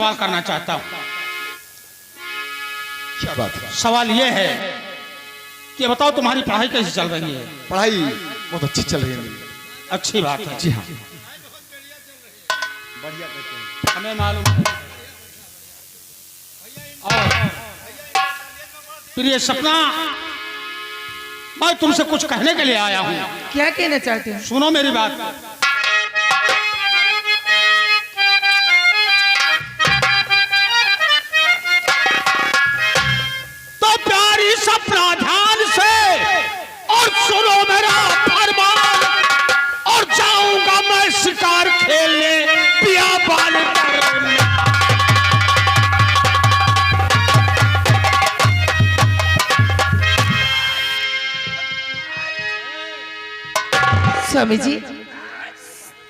सवाल करना चाहता हूँ। क्या बात है? सवाल ये है कि बताओ तुम्हारी पढ़ाई कैसी चल रही है? पढ़ाई बहुत अच्छी चल रही है। अच्छी बात है। जी हाँ, बढ़िया कहते हैं, हमें मालूम है। और प्रिय सपना, मैं तुमसे कुछ कहने के लिए आया हूँ। क्या कहना चाहते हो? सुनो मेरी बात। तो प्यारी सपना ध्यान से और सुनो मेरा फरमान, और जाऊंगा मैं शिकार खेलने बियाबान करने। स्वामी जी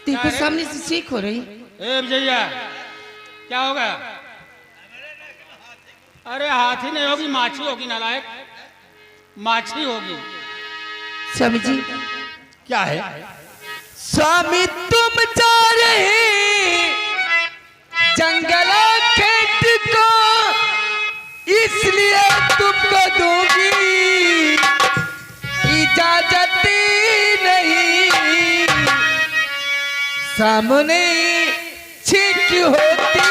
देखो सामने से चीख हो रही। ए भैया, क्या होगा? अरे हाथी नहीं होगी, माछी होगी नालायक, माछी होगी। स्वामी जी क्या है? स्वामी तुम जा रहे जंगल खेत को, इसलिए तुमको दूंगी इजाजत नहीं। सामने छींक होती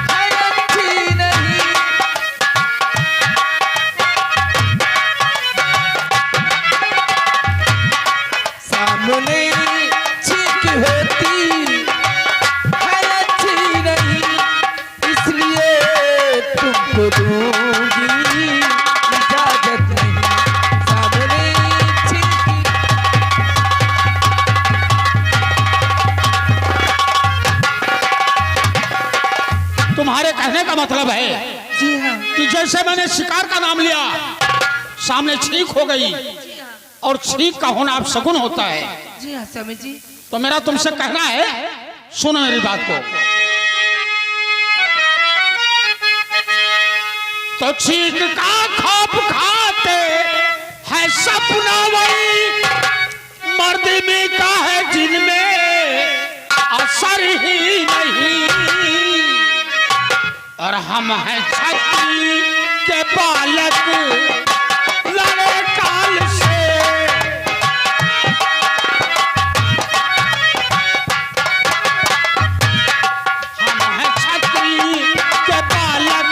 है अच्छी नहीं। सामने छींक होती है अच्छी नहीं, इसलिए तुमको दूंगी इजाजत नहीं। सामने छींक तुम्हारे कहने का मतलब है जी हाँ कि जैसे मैंने शिकार का नाम लिया, सामने छींक हो गई, और छींक का होना अब शगुन होता है। जी हाँ स्वामी जी। तो मेरा तुमसे कहना है, सुनो मेरी बात को। तो छींक का खौफ खाते है सपना वही, मर्दमी का है जिनमें असर ही नहीं। और हम हैं छत्री के बालक, लड़े काल से। हम हैं छत्री के बालक,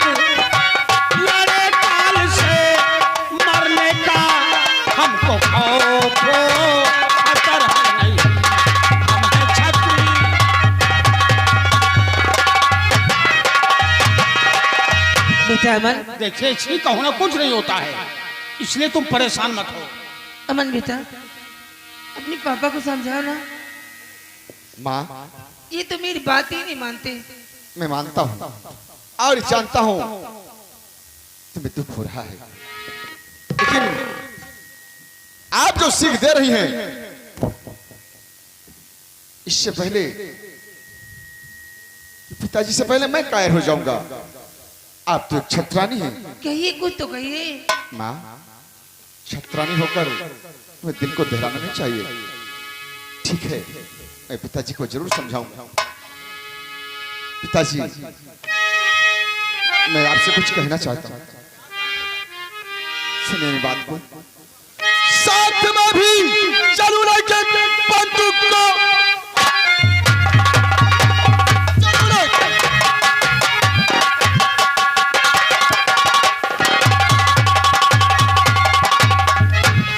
लड़े काल से। मरने का हमको खौफ खतर नहीं। हम हैं छत्री। बेटा अमन, देखिए, छींक का होना कुछ नहीं होता है, इसलिए तुम परेशान मत हो। अमन बेटा अपने पापा को समझाओ ना। माँ ये तो मेरी बात ही नहीं मानते। मैं मानता हूँ और जानता हूँ तुम्हें दुख हो रहा है, लेकिन आप जो सीख दे रही हैं, इससे पहले पिताजी से पहले मैं कायर हो जाऊंगा। आप तो एक छत्रानी हैं। कहिए कुछ तो कहिए। माँ, छत्रानी होकर तुम्हें दिल को दहलाना नहीं चाहिए। ठीक है, मैं पिताजी को जरूर समझाऊंगा। पिताजी, मैं आपसे कुछ कहना चाहता हूँ, सुनिए मेरी बात को। साथ में भी चलू लेके बंदूक को, चलू लेके।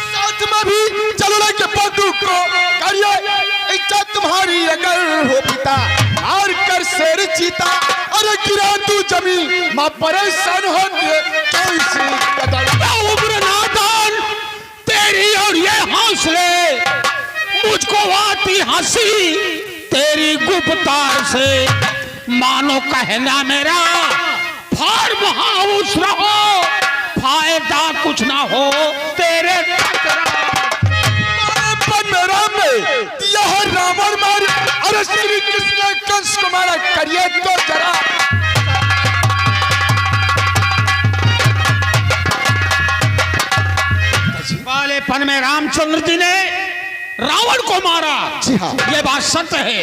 साथ में भी चलू लेके बंदूक को, करिए इज्जत तुम्हारी अगर हो पिता, मार कर शेर चीता, अरे गिरा तू जमीन मां परेशान होती है। तो इसी कदर उम्र नादान तेरी और ये हौसले, मुझको आती हंसी तेरी गुप्तार से। मानो कहना मेरा फार्म हाउस रहो, फायदा कुछ ना हो तेरे मेरा में यह रावण मारे, अरे श्री कृष्ण कंस को मारा, करिए तो जरा। बालेपन में रामचंद्र जी ने रावण को मारा। जी हाँ। ये बात सत्य है।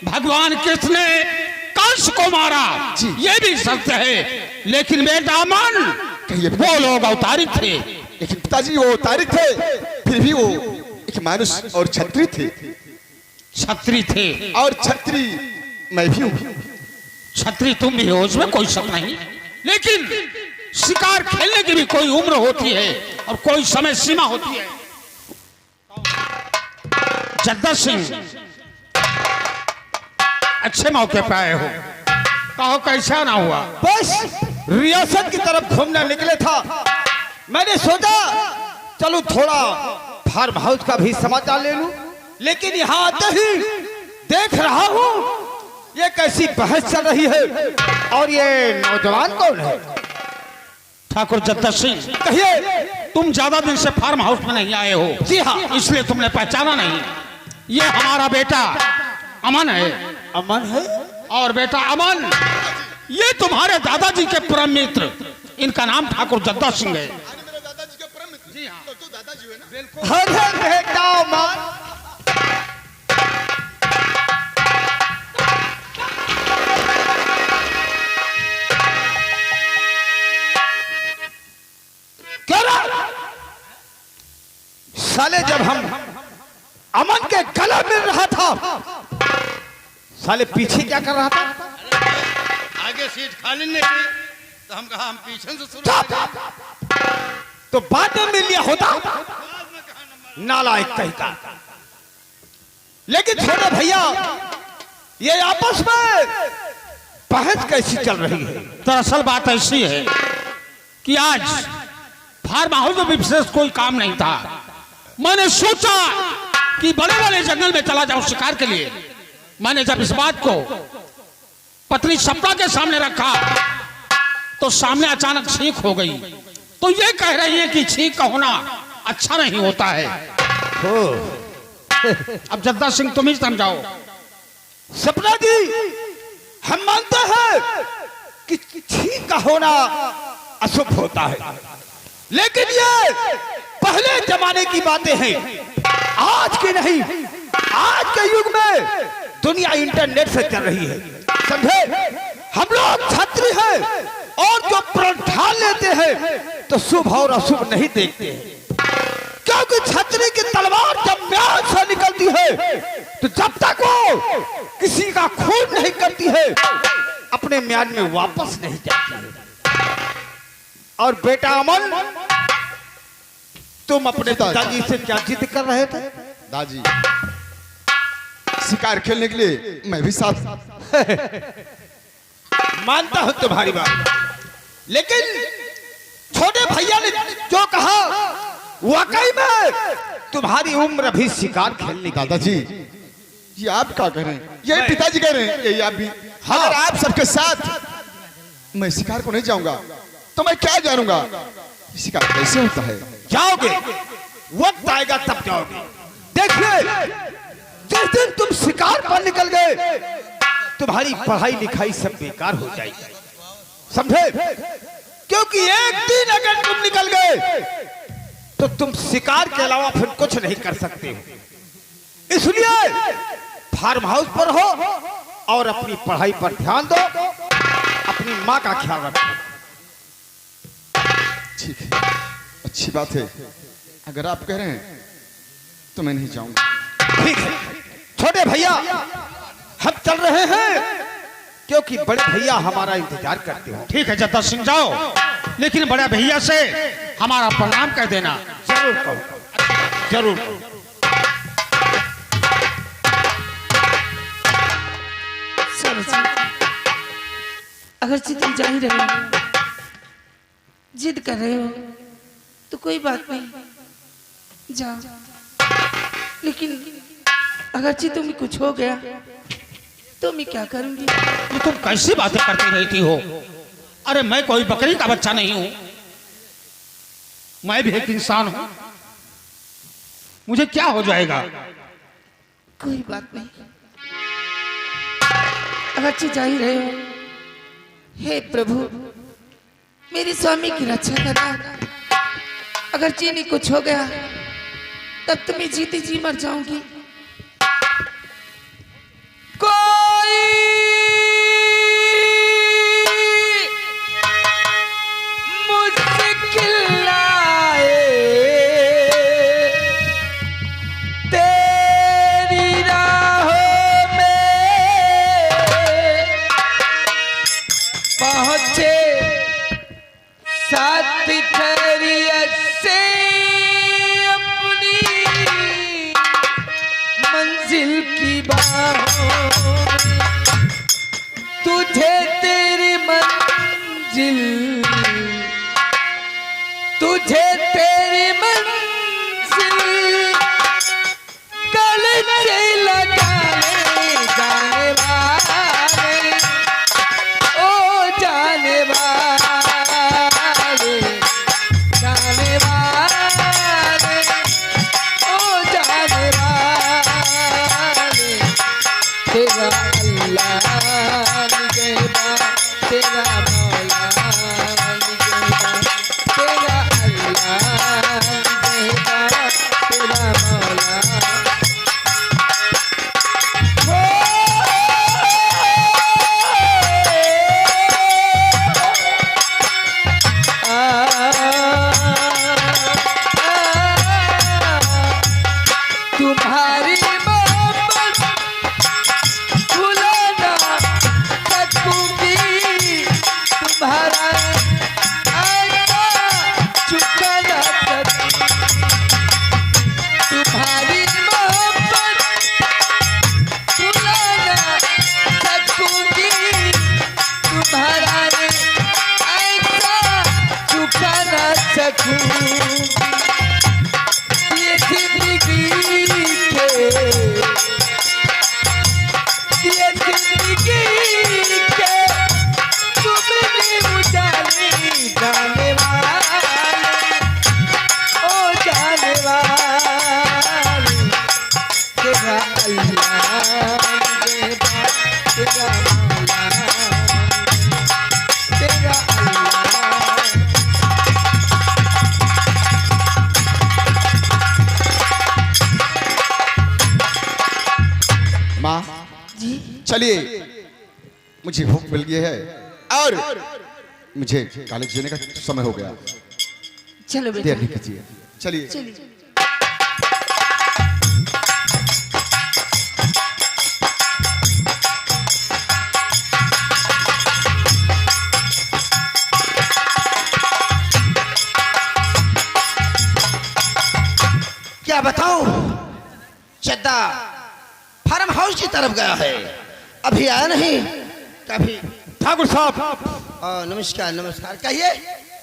भगवान कृष्ण ने कंस को मारा, जी। ये भी सत्य है। लेकिन बेटा अमन, कहिए वो लोग अवतारित थे। लेकिन पिताजी वो तारीख थे, फिर भी वो एक मानुष और छत्री थे। छत्री थे और छत्री मैं भी हूँ। छत्री तुम भी हो, उसमें कोई शक नहीं। लेकिन शिकार खेलने की भी कोई उम्र होती है और कोई समय सीमा होती है। जद्दा सिंह, अच्छे मौके पे आए हो, कहो कैसा ना हुआ? बस रियासत की तरफ घूमने निकले था। मैंने सोचा चलो थोड़ा फार्म हाउस का भी समाचार ले लूं, लेकिन यहाँ आते ही देख रहा हूँ ये कैसी बहस चल रही है। और ये नौजवान कौन है? ठाकुर जद्दा सिंह, कहिए। तुम ज्यादा दिन से फार्म हाउस में नहीं आए हो। जी हाँ। इसलिए तुमने पहचाना नहीं। ये हमारा बेटा अमन है। अमन है? और बेटा अमन, ये तुम्हारे दादाजी के परम मित्र, इनका नाम ठाकुर जद्दा सिंह है। मेरे दादाजी के परम मित्र। जी हाँ। तो दादाजी हुए ना? बिल्कुल। अरे बेटा अमन, साले जब हम अमन के गला मिल रहा था, साले पीछे क्या कर रहा था? आगे सीट खाली नहीं थी तो हम कहा हम पीछे से शुरू तो बाद में मिल लिया होता, नालायक कहीं का। लेकिन छोटे भैया, ये आपस में बहस कैसी चल रही है? दरअसल बात ऐसी है कि आज फार्म हाउस में विशेष कोई काम नहीं था। मैंने सोचा कि बड़े वाले जंगल में चला जाऊं शिकार के लिए। मैंने जब इस बात को पत्नी सपना के सामने रखा तो सामने अचानक छींक हो गई। तो ये कह रही है कि छींक का होना अच्छा नहीं होता है। अब जद्दा सिंह तुम ही समझाओ। सपना जी, हम मानते हैं कि छींक का होना अशुभ होता है, लेकिन ये पहले जमाने की बातें हैं, आज की नहीं। आज के युग में दुनिया इंटरनेट से चल रही है, समझे? हम लोग छत्री हैं और जो प्रण ठान लेते हैं तो शुभ और अशुभ नहीं देखते हैं, क्योंकि छत्री की तलवार जब म्यान से निकलती है तो जब तक वो किसी का खून नहीं करती है अपने म्यान में वापस नहीं जाती है। और बेटा अमन, तुम अपने पिताजी से क्या जिद कर रहे थे? दादी, शिकार खेलने के लिए मैं भी साथ। मानता हूं तुम्हारी बात, लेकिन छोटे भैया ने जो कहा वाकई में तुम्हारी उम्र भी शिकार खेलने की। दादाजी, ये आप क्या कह रहे हैं? यही पिताजी कह रहे हैं, यही आप भी। अगर आप सबके साथ मैं शिकार को नहीं जाऊंगा तो मैं क्या जानूंगा शिकार कैसे होता है? जाओगे, वक्त आएगा तब जाओगे। देखिए, जिस दिन तुम शिकार पर निकल गए तुम्हारी पढ़ाई लिखाई सब बेकार हो जाएगी, समझे? क्योंकि एक दिन अगर तुम निकल गए तो तुम शिकार के अलावा फिर कुछ नहीं कर सकते हो। इसलिए फार्म हाउस पर हो और अपनी पढ़ाई पर ध्यान दो, अपनी माँ का ख्याल रखो। ठीक है, अच्छी बात है। अगर आप कह रहे हैं तो मैं नहीं जाऊंगा। ठीक है छोटे भैया, हम चल रहे हैं क्योंकि बड़े भैया हमारा इंतजार करते हो। ठीक है जद्दा सिंह, जाओ, लेकिन बड़े भैया से हमारा प्रणाम कह देना। जरूर कहो, जरूर। चलो जी, अगर तुम जा ही रहे हो, जिद कर रहे हो तो कोई बात नहीं, जाओ। लेकिन अगर तुम्हें कुछ हो गया तो मैं क्या करूंगी? ये तुम कैसी बातें करती रहती हो? अरे मैं कोई बकरी का बच्चा नहीं हूं, मैं भी एक इंसान हूं। मुझे क्या हो जाएगा? कोई बात नहीं, अगर जा ही रहे हो, हे प्रभु मेरे स्वामी की रक्षा करना। अगर चीनी कुछ हो गया तब तो मैं जीती जी मर जाऊंगी। कोई तुझे तेरी मंजिल, तुझे तेरी मंजिल गले लगाने जाने वाले, ओ जाने वाले, जाने वाले, ओ जाने वाले, तेरा अल्लाह निगहबा, तेरा मौला निगहबा, तेरा अल्लाह निगहबा, तेरा मौला। तुम्हारी मोहब्बत भुला ना सकूंगी, तुम्हारा आईना चुका ना सकूंगी, तुम्हारी मोहब्बत भुला ना सकूंगी, तुम्हारा आईना चुका ना सकूंगी। ये जिंदगी के, ये जिंदगी के तुमने उजाले जाने वाले, ओ जाने वाले, तेरा अल्लाह निगहबा, तेरा मौला, तेरा अल्लाह। माँ जी चलिए, मुझे भूख मिल गई है और मुझे कॉलेज जाने का समय हो गया। चलो बेटा देर नहीं कीजिए, चलिए। चलिए। क्या बताऊं, चड्डा फार्म हाउस की तरफ गया है, अभी आया नहीं। कभी ठाकुर साहब, नमस्कार नमस्कार, कहिए।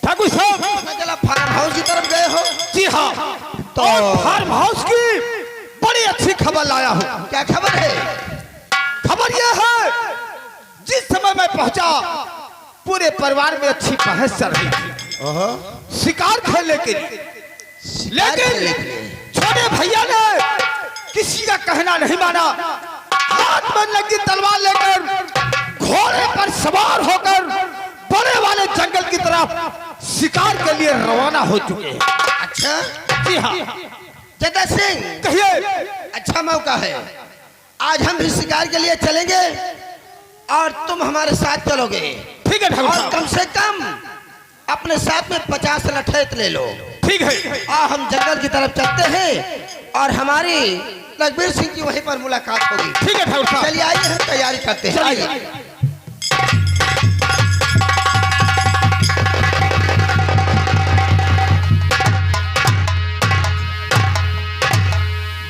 ठाकुर साहब, मैं चला फार्म हाउस की तरफ गए हो? जी हाँ, तो और फार्म हाउस की बड़ी अच्छी खबर लाया हूँ। क्या खबर है? खबर यह है, जिस समय मैं पहुंचा पूरे परिवार में अच्छी बहस चल रही थी शिकार खेलने के लिए, लेकिन छोटे भैया ने किसी का कहना नहीं माना। हाथ में लगी तलवार लेकर घोड़े पर सवार होकर बड़े वाले जंगल की तरफ शिकार के लिए रवाना हो चुके हैं। अच्छा जी हाँ, चड्डा सिंह, कहिए। अच्छा मौका है, आज हम भी शिकार के लिए चलेंगे और तुम हमारे साथ चलोगे। ठीक है ठाकुर और साहब, कम से कम अपने साथ में 50 लठैत ले लो। ठीक है। हम जंगल की तरफ चलते हैं और हमारी रघुवीर सिंह की वहीं पर मुलाकात होगी। ठीक है ठाकुर साहब, चलिए आइए, हम तैयारी करते हैं। आइए।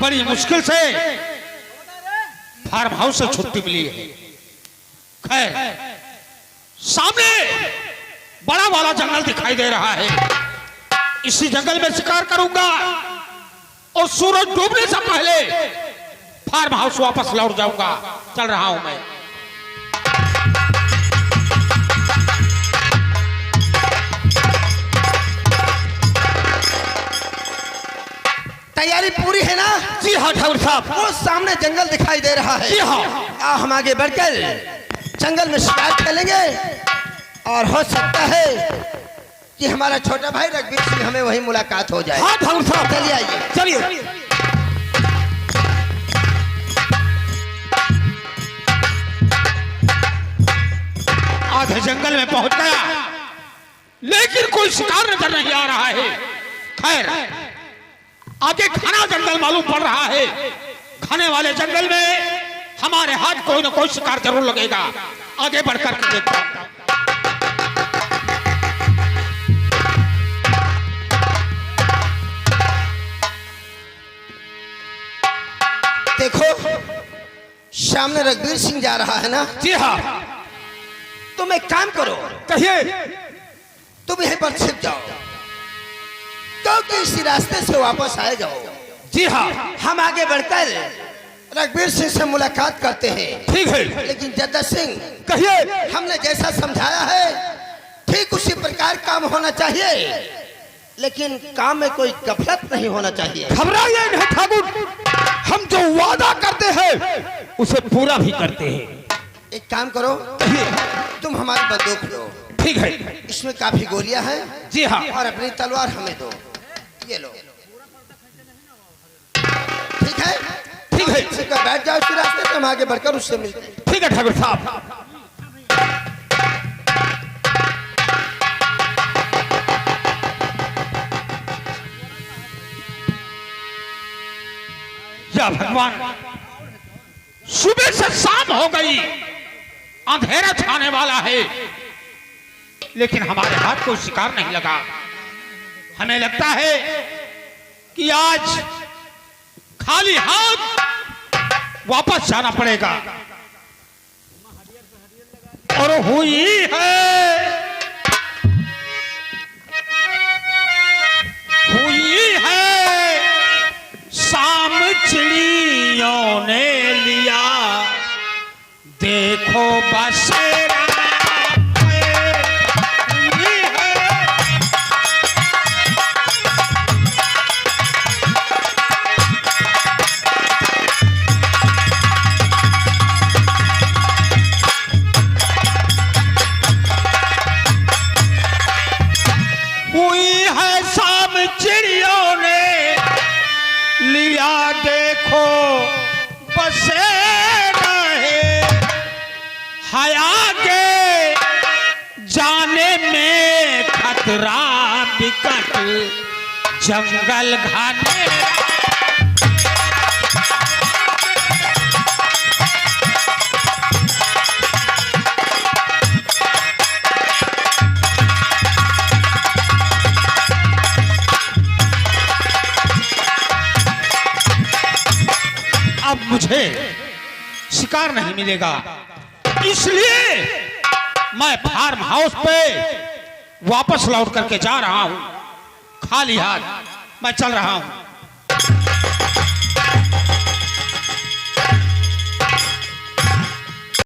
बड़ी मुश्किल से फार्म हाउस से छुट्टी मिली है। खैर, सामने बड़ा वाला जंगल दिखाई दे रहा है, इसी जंगल में शिकार करूंगा और सूरज डूबने से पहले फार्म हाउस वापस लौट जाऊंगा। चल रहा हूं मैं। तैयारी पूरी है ना? जी हाँ ठाकुर साहब, वो सामने जंगल दिखाई दे रहा है। जी हाँ। हम आगे बढ़कर जंगल में शिकार खेलेंगे और हो सकता है कि हमारा छोटा भाई रघुवीर सिंह हमें वही मुलाकात हो जाए। हाँ ठाकुर साहब, चलिए आइए। चलिए। आधे जंगल में पहुंच गया, लेकिन कोई शिकार नजर नहीं आ रहा है। खैर, आगे घना जंगल मालूम पड़ रहा है। घने वाले जंगल में हमारे हाथ कोई ना कोई शिकार जरूर लगेगा। आगे बढ़कर के देखता हूं। देखो, सामने रघुवीर सिंह जा रहा है ना? जी हाँ। तुम एक काम करो, कहिए। तुम यहीं पर छिप जाओ, क्योंकि इसी रास्ते से वापस आए जाओ। जी हाँ, हम आगे बढ़कर रघुवीर सिंह से मुलाकात करते हैं। ठीक है। लेकिन जद्दा सिंह, कहिए। हमने जैसा समझाया है ठीक उसी प्रकार काम होना चाहिए, लेकिन काम में कोई गफलत नहीं होना चाहिए। घबराइए नहीं ठाकुर, हम जो वादा करते हैं उसे पूरा भी करते हैं। एक काम करो, तुम हमारी बंदूक लो। ठीक है। इसमें काफी गोलियां हैं। जी हाँ। और अपनी तलवार हमें दो। ये लो। ठीक है, ठीक है। इसी का बैठ जाओ, इसी रास्ते से हम आगे बढ़कर उससे मिलते हैं। ठीक है ठाकुर साहब। या भगवान, सुबह से शाम हो गई, अंधेरा छाने वाला है, लेकिन हमारे हाथ को शिकार नहीं लगा। हमें लगता है कि आज खाली हाथ वापस जाना पड़ेगा। और हुई है शाम, चिड़ियों ने लिया देखो बसेरा। हुई है शाम, चिड़ियों ने लिया देखो बसेरा है। हया के जाने में खतरा बिकट जंगल घाने। अब मुझे शिकार नहीं मिलेगा, इसलिए मैं फार्म हाउस पे वापस लौट करके जा रहा हूं। खाली हाथ मैं चल रहा हूं।